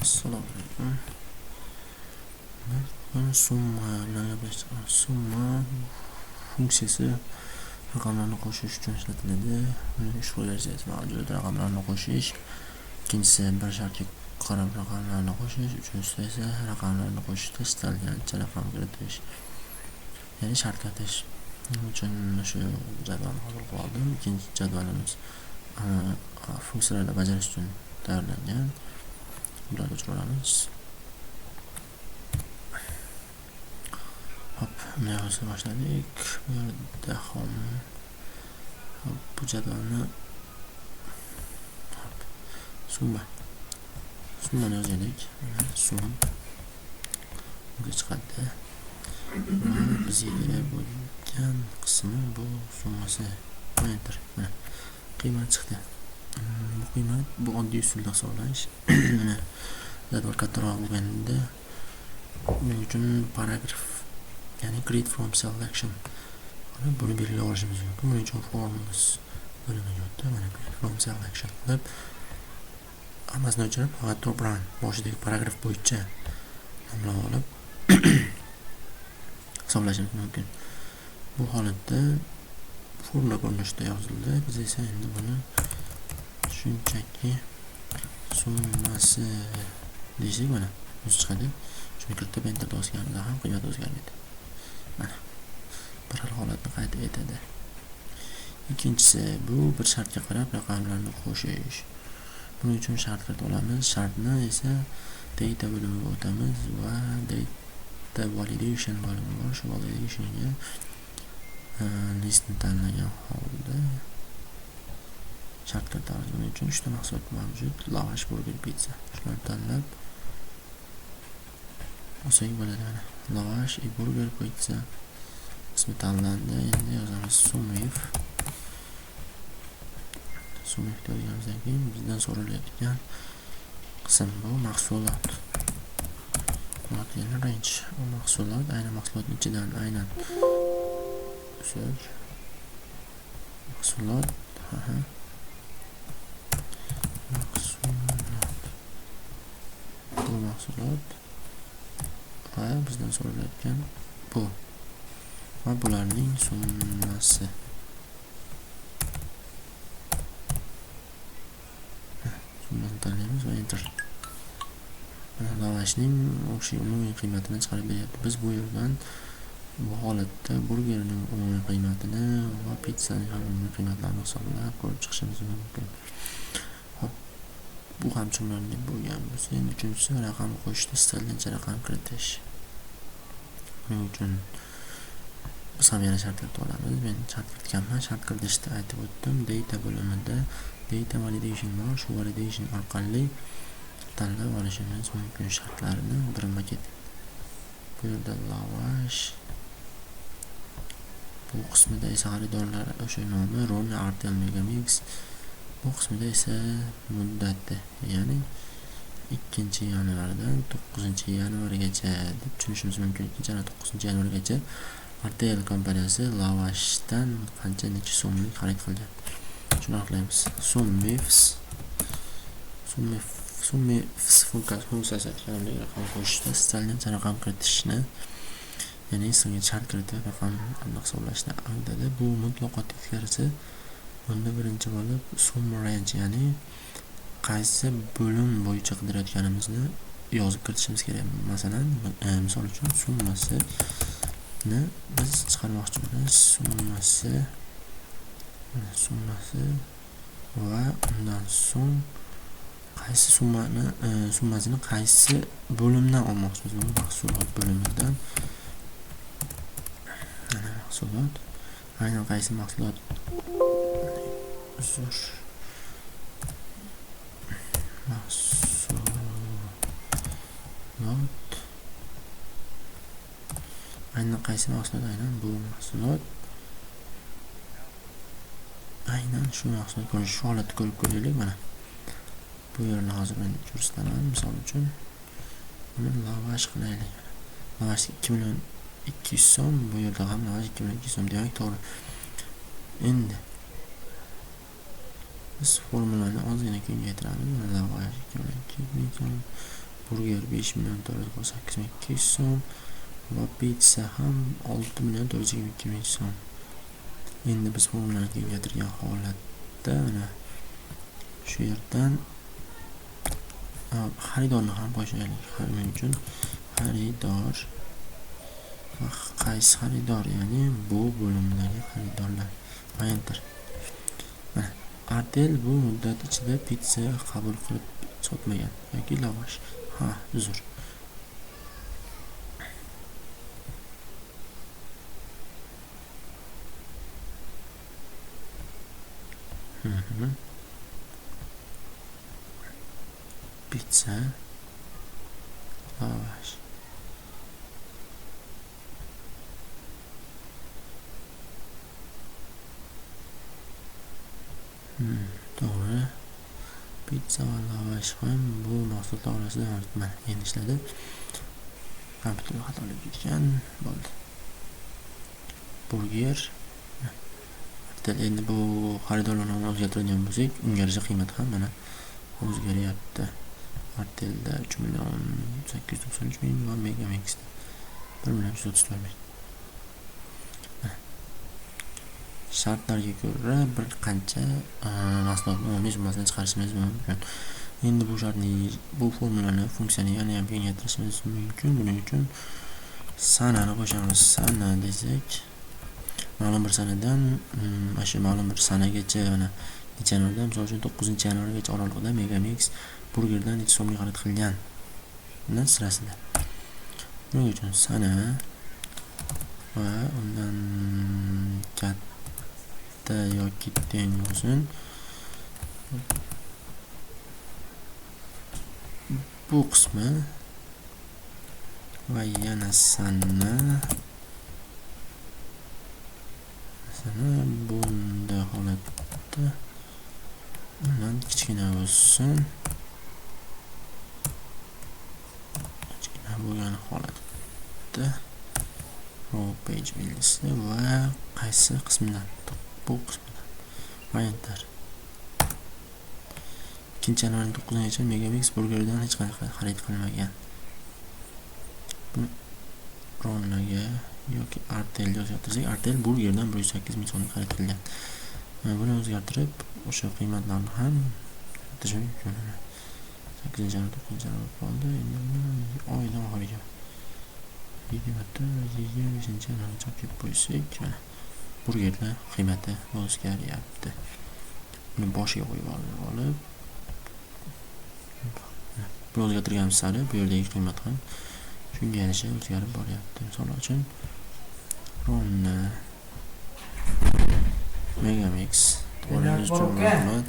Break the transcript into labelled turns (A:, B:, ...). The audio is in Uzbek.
A: Assalomu alaykum. Summa bilan gaplashamiz. Summa funksiyasi raqamlarni qo'shish uchun ishlatiladi. Ushbu versiyasi mavjud. Raqamlarni qo'shish. Ikkinchisi bir shartga qarab raqamlarni qo'shish, uchinchisi esa raqamlarni qo'shishda istalgancha raqam kiritish. Ya'ni shart kiritish. Buning uchun shu jadvalni hozir qilib oldim. Ikkinchi jadvalimiz funksiyalarni bajarish uchun tayyorlangan. Bularga o'chiramiz. Hop, bunday qilishni boshladik. Bu yerda ham bu jadvalni summani yozaylik. Sum bunga chiqadi. Bizga bo'lgan qismi bu summasi. Enter. Mana qiymat chiqdi. Bu qiymat bu oddiy usulda hisoblash. Mana jadval kattaroq bo'lganda buning uchun paragraf, ya'ni create from selection buni belgilab olishimiz mumkin. Buning uchun formulas bo'limi yo'qda. Mana create from selection deb hammasini o'chirib, faqat top run boshidagi paragraf bo'yicha nomlab olib hisoblashimiz mumkin. Bu holatda formula ko'rinishida yozildi. Biz esa endi buni shunchaki summasi desak, mana o'zi chiqadi. Shuni kiritib enter bosganimizda ham qiymat o'zgarmaydi. Mana bir xil holatni qayd etadi. Ikkinchisi bu bir shartga qarab raqamlarni qo'shish. Buning uchun shart kiritib olamiz. Shartni esa data bo'limiga o'tamiz va data validation bo'limi bor. Shu validationga listni tanlagan holda shart kiritamiz. Buning uchun 3 ta mahsulot mavjud: lavash, burger, pizza. Shularni tanlab olsak bo'ladi. Mana lavash, burger, pizza ismi tanlandi. Endi yozamiz sum if deganimizdan keyin bizdan so'ralayotgan qism bu mahsulot. Ya'ni range. Bu mahsulot aynan mahsulotning ichidan aynan mahsulot bu mahsulot va bizdan so'ralayotgan bu va bularning summasi. Summani tanlaymiz va enter. Lavashning o'sha umumiy qiymatini chiqarib beryapti. Biz bu yerdan bu holatda burgerning umumiy qiymatini va pizzaning ham umumiy qiymatlarini hisoblab ko'rib chiqishimiz mumkin. Hop, bu ham tushunarli bo'lgan bo'lsa, endi uchinchisi raqam qo'shishda istalgancha raqam kiritish. Buning uchun biz ham yana shart kiritib olamiz. Men shart kiritganman. Shart kiritishda aytib o'tdim. Data bo'limida data validation bor. Shu validation orqali tanlab olishimiz mumkin shartlarni birma-ket. Bu yerda lavash, bu qismida esa xaridorlar o'sha nomi Ron Artel Megamix, bu qismida esa muddati, ya'ni 2-yanvardan 9-yanvargacha deb tushunishimiz mumkin. 2-9-yanvargacha Artel kompaniyasi lavashdan qancha necha so'mlik xarid qilgan. Shuni aniqlaymiz. Sum ifs funksiyasi aytganimdek raqam qo'shishda istalgancha raqam kiritishni, ya'ni istalgan shart kiritib raqam hisoblashni anglatadi. Bu mutlaqo teskarisi. Bunda birinchi bo'lib sum range, ya'ni qaysi bo'lim bo'yicha qidirayotganimizni yozib kiritishimiz kerak. Masalan, misol uchun summasini biz chiqarmoqchi bo'lamiz. Summasi va undan so'ng qaysi summasini qaysi bo'limdan olmoqchimiz? Mahsulot bo'limidan. Mana mahsulot. Aynan qaysi mahsulot? Aynan qaysi mahsulot? Aynan bu mahsulot. Aynan shu mahsulot ko'rish holatni ko'rib ko'raylik. Mana bu yerni hozir men ko'rsataman. Misol uchun buni lavash qilaylik. Lavash 2.200.000 so'm, bu yerda ham lavash 2.200.000 so'm, demak to'g'ri. Endi biz formulani ozgina kengaytiramiz. Lavash 2.200.000 Burger 5.498.200 so'm va pizza ham 6.422.000 so'm. Endi biz formulani kengaytirgan holatda mana shu yerdan xaridorni ham qo'shaylik. Shuning uchun xaridor va qaysi xaridor, ya'ni bu bo'limdagi xaridorlar. Enter. Mana Artel bu muddat ichida pizza qabul qilib sotmagan yoki lavash. Uzr. Pizza lavash. To'g'ri. Pizza va lavash ham bu mahsulotlar orasida mana endi ishladi. Kompyuter xatolik ketgan bo'ldi. Burger. Endi bu xaridorlarni o'zgartiradigan bo'lsak, unga yarasha qiymat ham mana o'zgaryapti. Artelda 3.893.000 va Megamixda 1.134.000. Shartlarga ko'ra bir qancha mahsulotni o'rnish summasini chiqarishimiz mumkin. Endi bu formulani funksiyani yana ham kengaytirishimiz mumkin. Buning uchun sanani qo'shamiz. Sana desak, ma'lum bir sanadan shu ma'lum bir sanagacha mana necha yanvarda, misol uchun 9-yanvargacha oralig'ida Megamix burgerdan necha so'mga xarid qilgan bundan sirasida. Buning uchun sana va undan katta yoki teng bo'lsin. Bu qismi va yana sana bunda holatda undan kichkina bo'lsin. Kichkina bo'lgan holatda raw page belgisi va qaysi qismidan? Bu qismidan. Va enter. 2-yanvarning 9-gacha Megamix burgerdan hech qanday xarid qilmagan. Buni ronlaga yoki Artelga o'zgartirsak, Artel burgerdan 108.000 so'mga xarid qilgan. Buni o'zgartirib, o'sha qiymatlarni ham o'zgartirish mumkin. 8-yanvar, 9-yanvar qoldi. Endi oydan oxiriga 25-yanvarga chopib qo'ysak, mana burgerlar qiymati o'zgaryapti. Buni boshiga qo'yib olib, bu o'zgartirganimiz sari bu yerdagi qiymat ham shunga yarasha o'zgarib boryapti. Misol uchun Megamix. Rahmat.